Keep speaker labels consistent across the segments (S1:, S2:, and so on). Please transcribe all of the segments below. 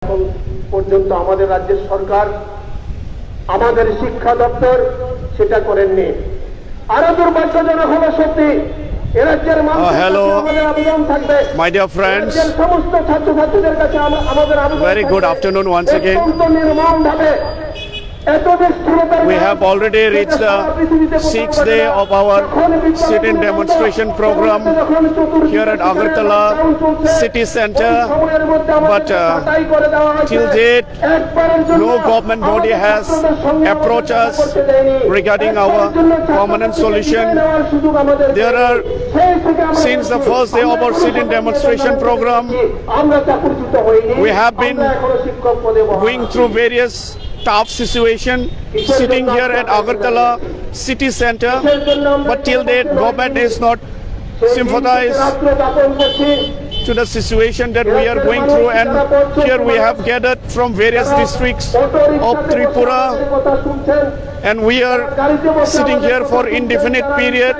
S1: এখন পর্যন্ত আমাদের রাজ্যের সরকার, আমাদের শিক্ষা দপ্তর সেটা করেননি। আরো দুর্ভাগ্যজনক হলো সত্যি এ রাজ্যের
S2: hello,
S1: আমাদের আবেদন থাকবে,
S2: my dear friends.
S1: সমস্ত ছাত্রছাত্রীদের কাছে আমাদের আবেদন
S2: Very good afternoon once again.
S1: নির্মমভাবে
S2: We have already reached the 6th day of our sit-in demonstration program here at Agartala city center, but till date no government body has approached us regarding our permanent solution. There are, since the first day of our sit-in demonstration program, we have been going through various tough situation sitting here at Agartala city center, but till date government is not sympathized to the situation that we are going through, and here we have gathered from various districts of Tripura and we are sitting here for indefinite period,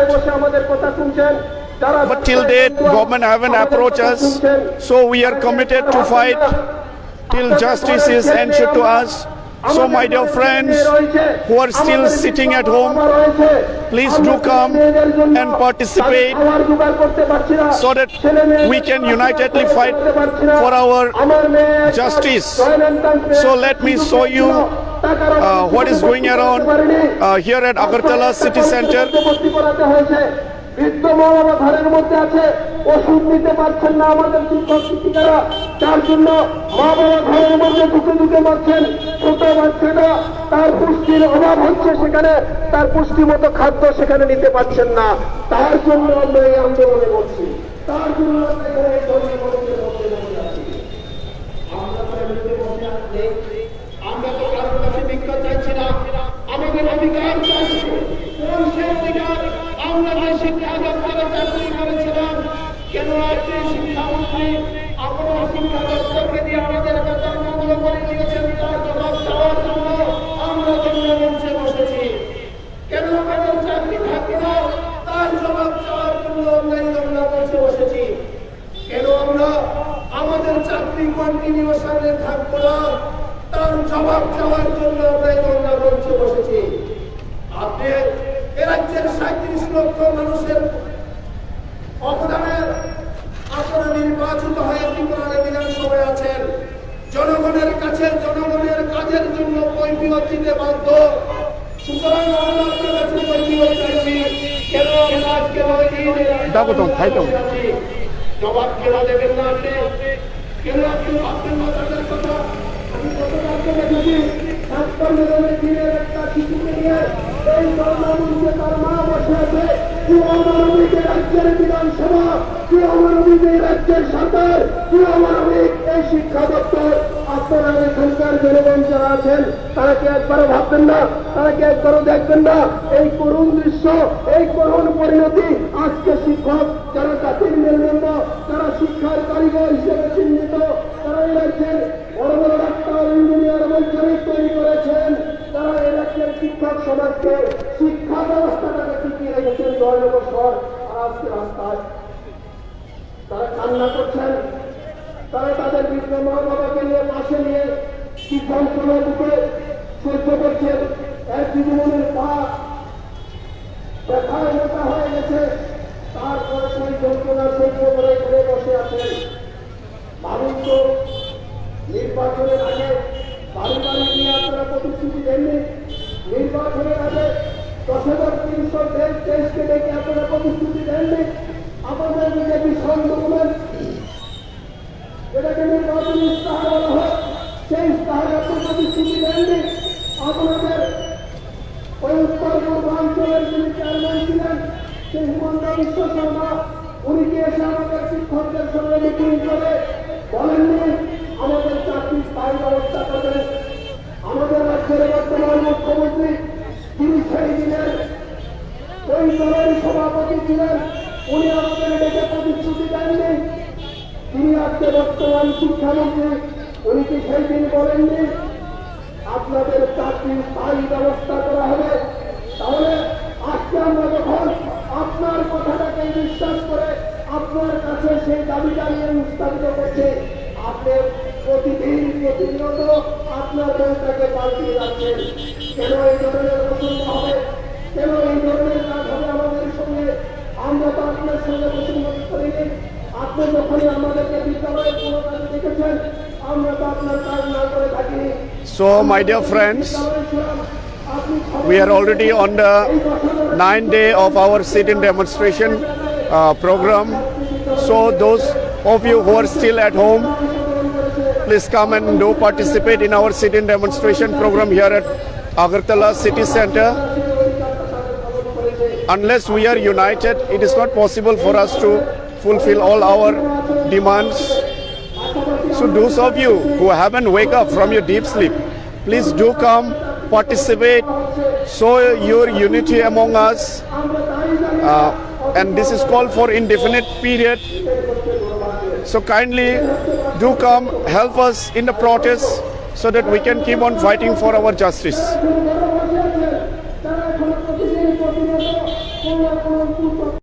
S2: but till date government haven't approached us, so we are committed to fight till justice is ensured to us. So my dear friends who are still sitting at home, please do come and participate so that we can unitedly fight for our justice. So let me show you what is going around here at Agartala city center.
S1: বৃদ্ধ মা বাবা ঘরের মধ্যে আছে, ওষুধ নিতে পারছেন না আমাদের শিক্ষক শিক্ষিকারা, তার জন্য মা বাবা ঘরের মধ্যে ঢুকে ঢুকে মারছেন। ছোট বাচ্চাটা তার পুষ্টির অভাব হচ্ছে, সেখানে তার পুষ্টিমতো খাদ্য সেখানে নিতে পারছেন না, তার জন্য আমরা এই আন্দোলনে বলছি, তার জন্য আমরা এই ধরনের মানুষের মধ্যে বসে আছি। আমরা তো এমনিতে বসে আছি, আমরা তো কারোর কাছে ভিক্ষা চাইছি না, আমাদের অধিকার চাইছি। কোন সে অধিকার? আমরা যে শিক্ষা দপ্তরে চাকরি করেছিলাম, কেন আজকে শিক্ষামন্ত্রী আপনার শিক্ষা দপ্তরকে দিয়ে আমাদের বেতন বন্ধ করে দিয়েছেন? তার জবাব চাওয়ার জন্য আমরা মঞ্চে বসেছি। কেন আমাদের চাকরি থাকবে না? তার জবাব চাওয়ার জন্য আমরা মঞ্চে বসেছি। কেন আমরা আমাদের চাকরি কন্টিনিউশনে থাকবো না? তার জবাব চাওয়ার জন্য আমরা মঞ্চে বসেছি। আপনি এ রাজ্যের 37 লক্ষ মানুষের অবদানে আপনারা নির্বাচিত হয়ে ত্রিপুরা বিধানসভায় আছেন। জনগণের কাছে জনগণের কাজের জন্য কৈফিয়ত দিতে বাধ্য। সুতরাং আমরা আপনার কাছে কৈফিয়ত চাইছি। কেন আমরা আজকে জবাব কেন দেবেন না? আপনি কেন আপনি ভাবছেন না তাদের কথা? আমি কত রাজ্যে দেখেছি ছাত্র মেধাবী দিনের একটা শিশুকে নিয়ে এই ধর্মমঞ্চে তার মা বসে আছে। কি অমানবিক রাজ্যের বিধানসভা, কি অমানবিক এই রাজ্যের সরকার, কি অমানবিক এই শিক্ষা দপ্তর। আপনারা এখানকার জনগণ যারা আছেন তারা কি একবারও ভাববেন না? তারা কি একবারও দেখবেন না এই করুণ দৃশ্য, এই করুণ পরিণতি? আজকে শিক্ষক যারা জাতির মেরুদণ্ড, যারা শিক্ষার কারিগর হিসেবে চিহ্নিত, তারা এই রাজ্যের বড় বড় ডাক্তার, ইঞ্জিনিয়ার, বৈজ্ঞানিক তৈরি করেছেন, তারা এই রাজ্যের শিক্ষক সমাজকে, শিক্ষা ব্যবস্থাটাকে টিকিয়ে রেখেছেন 9 বছর। আর আজকে রাস্তায় তারা কান্না করছেন, তারা তাদের বৃদ্ধ মা বাবাকে নিয়ে পাশে নিয়ে কি যন্ত্রণা বুকে সহ্য করছেন। এক জীবনের পা ব্যথায় মোটা হয়ে গেছে, তারপরে সেই যন্ত্রণা সহ্য করে ঘরে বসে আছেন। ভাবুন তো, নির্বাচনের আগে বাড়ি বাড়ি নিয়ে আপনারা প্রতিশ্রুতি দেননি। নির্বাচনের আগে 10,323 কে ডেকে আপনারা প্রতিশ্রুতি দেননি। আমাদের যে ভীষণ ডকুমেন্ট, এটাকে নির্বাচনী ইস্তাহার বলা হয়, সেই ইস্তাহারে আপনার প্রতিশ্রুতি দেননি। আপনাদের ওই উত্তর পূর্বাঞ্চলের যিনি চেয়ারম্যান ছিলেন সেই হিমন্ত বিশ্ব শর্মা, উনি কি এসে আমাদের শিক্ষকদের সঙ্গে মিটিং করে বলেননি আমাদের চাকরি স্থায়ী ব্যবস্থা করবেন? আমাদের রাজ্যের বর্তমান মুখ্যমন্ত্রী তিনি সেই দিনের ওই দলের সভাপতি ছিলেন, উনি আমাদের ডেকে প্রতিশ্রুতি দেননি। তিনি আজকে বর্তমান শিক্ষামন্ত্রী, উনি কি সেই দিন বলেননি আপনাদের চাকরির স্থায়ী ব্যবস্থা করা হবে? তাহলে আজকে আমরা যখন আপনার কথাটাকে বিশ্বাস করে আপনার কাছে সেই দাবিটা নিয়ে উত্থাপিত করছে, আপনি প্রতিদিন প্রতিনিয়ত আপনার মনটাকে পাল্টিয়ে যাচ্ছেন। কেন এই ধরনের বসুন্ধ হবে, কেন এই ধরনের কাজ হবে আমাদের সঙ্গে? আমরা তো আপনার সঙ্গে বসুন্ধ করিনি। আপনি যখনই আমাদেরকে বিদ্যালয়ের কোনো কাজে দেখেছেন, আমরা তো আপনার কাজ না করে থাকিনি।
S2: So, my dear friends, we are already on the 9th day of our sit-in demonstration program. So, those of you who are still at home, please come and do participate in our sit-in demonstration program here at Agartala City Center. Unless we are united, it is not possible for us to fulfill all our demands. So those of you who haven't wake up from your deep sleep, please do come, participate, show your unity among us. And this is called for indefinite period. So kindly do come, help us in the protest so that we can keep on fighting for our justice.